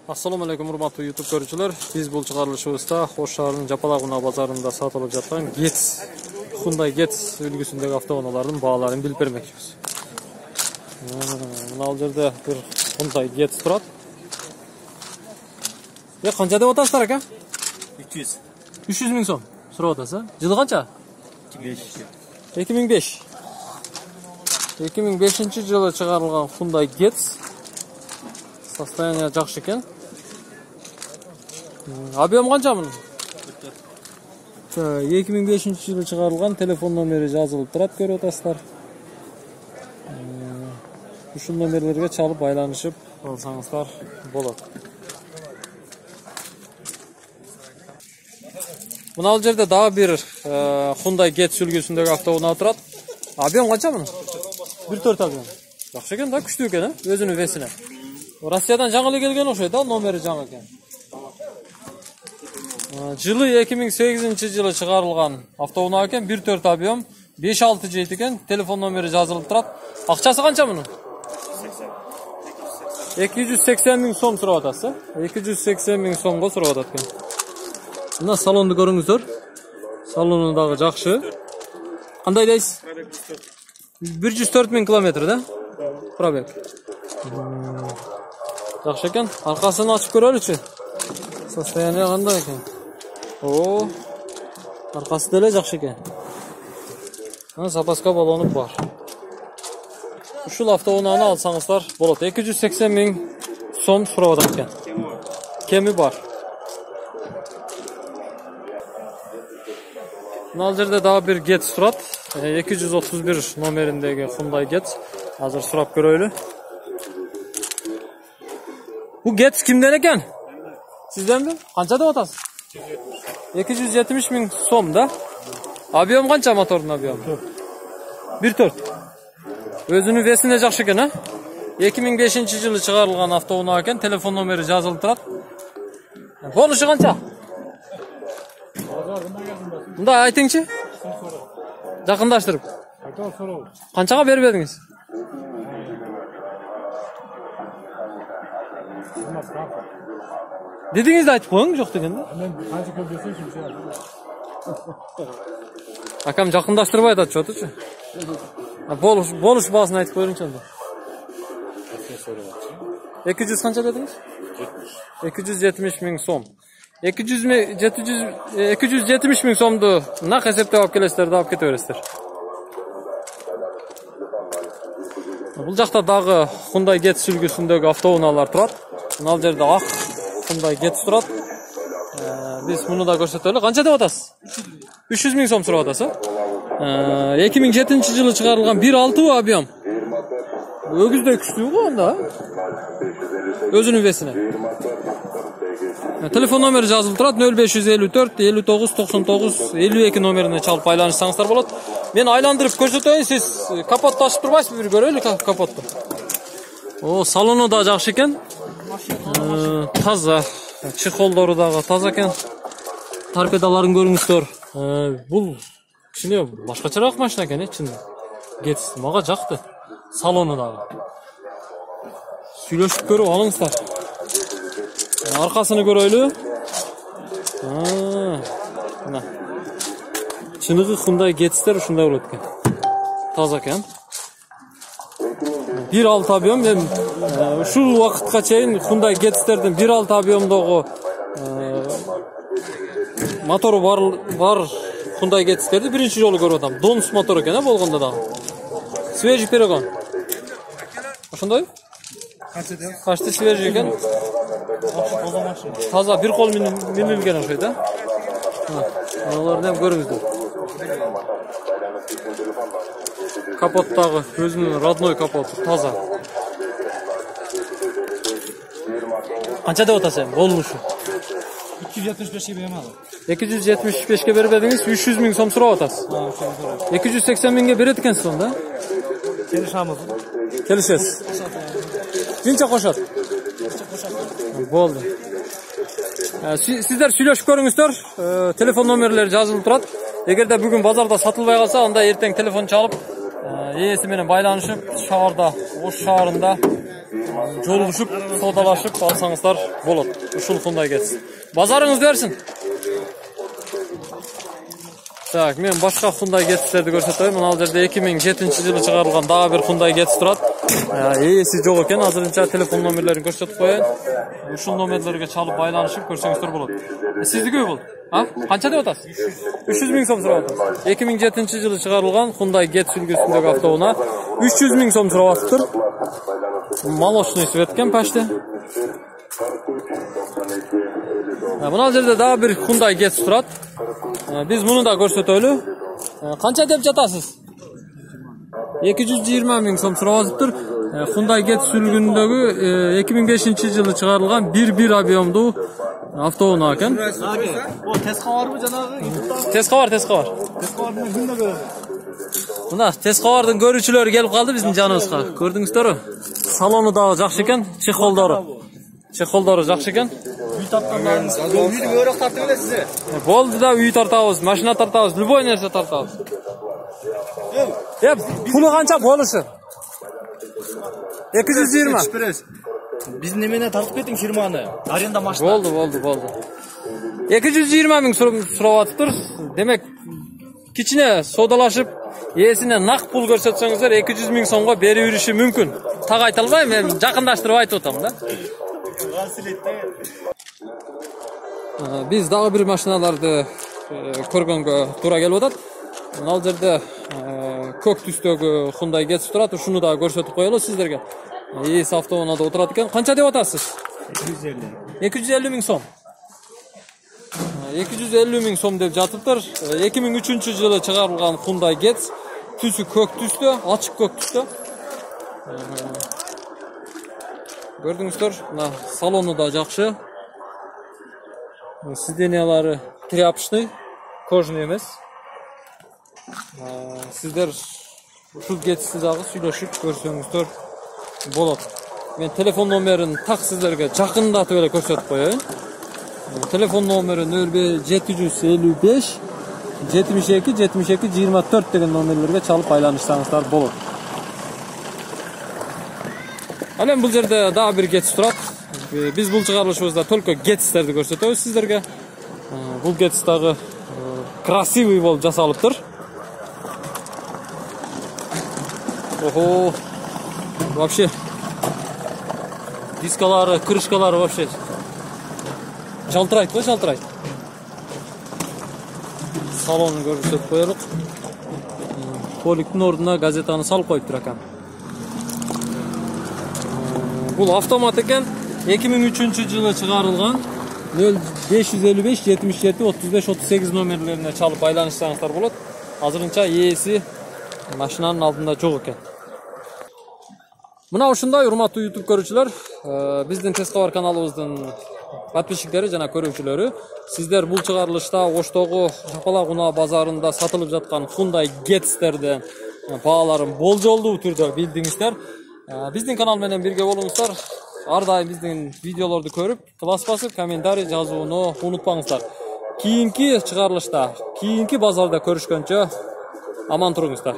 Assalamu alaikum урматтуу YouTube көрүүчүлөр. Биз бул чыгарылышыбызда Ош шаарынын Жапалак базарында сатылып жаткан Hyundai Getz үлгүсүндөгү автоунаалардын бааларын билип бермекчибиз. Мына ал жерде бир Hyundai Getz турат. Канча деп атасыздар ака? 300. 300 миң сом сурап атасыз. Жылы канча? 2005. 2005 жылы чыгарылган Hyundai Getz. Состояние жакшы экен. Объем канча мунун? 2005 жылы чыгарылган, телефон номери жазылып турат, көрүп атасыздар. Ушул номерлерге чалып байланышып алсаңыздар болот. Мына ал жерде дагы бир Hyundai Getz үлгүсүндөгү автоунаа турат. Объем канча мунун? 1.4 объем. Жакшы экен да, күчтүү экен, өзүнүн весине. Россиядан жаңы эле келген окшойт да, номери жаңы экен. Жылы 2008 жылы чыгарылган автоунаа экен, 1.4 объем, 5-6 жейт экен, телефон номери жазылып турат. Акчасы канча мунун? 280 миң сом сурап атасыз. 280 миң сомго сурап атат экен. Мына салонду көрүңүздөр. Салону дагы жакшы. Кандай дейсиз? 104 миң километр да? Пробег. Жакшы экен. Аркасын ачып көрөлүчү. Состояние кандай экен? Аркасы деле жакшы экен. Запаска баллону бар. Ушул автоунааны алсаңыздар болот. 280 миң сом сурап атат экен. Кеми бар. Мына жерде дагы бир Getz турат. 231 номериндеги Hyundai Getz. Азыр сурап көрөлү. Bu Getz kimden eкен? Sizden mi? Kança da atasın? 270 ming som da. Объем kança motorun объем? 1.4. Özünün vesine жақсы eкен, ha? 2005 жылы чыгарылган автоунаа экен, телефон номери жазылып турат. Болушу канча? Мында айтыңчы? Жакындаштырып. Канчага бербедиңиз? Dediniz айтып коюң, жок дегенде. Мен канча көп десем шунча. Акам жакындаштырбай айтат чотучу. Болуш баасын айтып коюңчу анда. 200 канча дедиңиз? 270 миң сом. 270 миң сомду нак эсептеп алып келесиздер да алып кете бересиздер. Бул жакта дагы Hyundai Getz үлгүсүндөгү автоунаалар турат. Мына жерде ак Hyundai Getz турат. Биз муну да көрсөтөлү. Канча деп атасыз? 300 миң сом сурап атасыз. 2007 жылы чыгарылган 1.6 объем. Өгүздөй күчтүү го анда. Өзүнүн весине. Телефон номери жазылып турат. 0554 59 99 52 номерине чалып байланышсаңыздар болот. Мен айландырып көрсөтөйүн, сиз капотту ачып турбайсызбы? Бир көрөлү капотту. Салону да жакшы экен. Таза. Чехолдору дагы таза экен. Торпедаларын көрүңүздөр. Бул кичине башкачараак машина экен, чын. Getz мага жакты. Салону дагы. Сүйлөшүп көрүп алыңыздар. Аркасыны көрөлү. Мына. Чыныгы Hyundai Getz'тер ушундай болот экен. Таза экен. 1.6 объем. Мен ушул убакытка чейин Hyundai Getz'тердин 1.6 объемдогу мотору бар Hyundai Getz'терди биринчи жолу көрүп атам. Донус мотор экен, болгондо дагы. Свежий перегон. Ошондой? Качты свежий экен. Таза бир кол минилген окшойт, да? Аларды көрүңүздөр. Капоттагы өзүнүн родной капоты таза. Канча деп атасың? Болушу. 275 берем ал. 275 бербедиңиз, 300 миң сом сурап атасыз. 280 миңге берет экенсиз онда? Келишамыз. Келишесиз. Кинче кошот? Болду. Сиздер сүйлөшүп көрүңүздөр. Телефон номерлери жазылып турат. Эгерде бүгүн базарда сатылбай калса, анда эртең телефон чалып, ээси менен байланышып, шаарда, Ош шаарында жолугушуп, саудалашып алсаңыздар болот. Ушул Hyundai Getz. Базарыңыз берсин. Так, мен башка Hyundai Getz'терди көрсөтөйм. Мына жерде 2007-жылы чыгарылган дагы бир Hyundai Getz турат. Ээси жок экен. Азырынча телефон номерлерин көрсөтүп коеюн. Ушул номерлерге чалып байланышып көрсөңүздөр болот. Сиздикү бул? Канча деп атасыз? 300 миң сом сурап атасыз. 2007-жылы чыгарылган Hyundai Getz үлгүсүндөгү автоунаа 300 миң сом сурап атыптыр. Молочный цвет экен почти. Мына жерде дагы бир Hyundai Getz турат. Biz bunu da көрсөтөлү. Канча деп жатасыз? 220 миң сом сурап атыптыр. Hyundai Getz сүлгүндөгү 2005-жылы чыгарылган 1.1 объемдуу автоунаа экен. О, тест кабарбы жанагы? Тест кабар. Тест кабардын күндө көрөм. Мына тест кабардын көрүүчүлөрү келип калды биздин жаныбызга. Көрдүңүздөрбү? Салону дагы жакшы экен, чехолдору жакшы экен. Үй тапкандарыңыз. Үйдү өрөк тартып элесиз. Болду да үй тартабыз, машина тартабыз, любой нерсе тартабыз. Пулу канча болушу? 220. Биз немене тартып кеттиң фирманы? Аренда машина. Болду. 220 миң сурап атыптыр. Демек, кичине содалашып, ээсине нак пул көрсөтсөңүздөр 200 миң сомго берип бериши мүмкүн. Так айта албайм, мен жакындаштырып айтып атам да. Биз дагы бир машиналарды көргөнгө туура келип атат. Ал жерде көк түстөгү Hyundai Getz турат. Ушуну да көрсөтүп коелу сиздерге. Ээси автоунаада отурат экен. Канча деп атасыз? 250 миң сом. 250 миң сом деп жатыптыр. 2003-жылы чыгарылган Hyundai Getz. Түсү көк түстө, ачык көк түстө. Көрдүңүздөр, мына салону да жакшы. Сиденьялары тряпочный, кожаный эмес. Сиздер ушул Getz дагы сүйлөшүп көрсөңүздөр болот. Мен телефон номерин так сиздерге жакындатып эле көрсөтүп коеюн. Телефон номери 0755 72 24 деген номерлерге чалып байланышсаңыздар болот. Ал эми бул жерде дагы бир Getz турат. Биз бул чыгарылышыбызда только Getz'терди көрсөтөбүз сиздерге. Бул Getz дагы красивый болуп жасалыптыр. Ого! Вообще дискалары, крышкалары вообще жалтырайт го, жалтырайт. Салонун көрсөтүп коелук. Поликтин ордуна газетаны салып коюптур экен. Бул автомат экен. 2003-жылы чыгарылган 0555 77 35 38 номерлерине чалып байланышсаңыздар болот. Азырынча ээси машинанын алдында жок экен. Мына ушундай урматтуу YouTube көрүүчүлөр, биздин тест кабар каналыбыздын подписчиктери жана көрүүчүлөрү, сиздер бул чыгарылышта Оштогу Жапалак унаа базарында сатылып жаткан Hyundai Getz'тердин бааларын болжолдуу түрдө билдиңиздер. Биздин канал менен бирге болуңуздар. Ар дайым биздин видеолорду көрүп, класс басып, комментарий жазууну унутпаңыздар. Кийинки чыгарылышта, кийинки базарда көрүшкөнчө аман туруңуздар.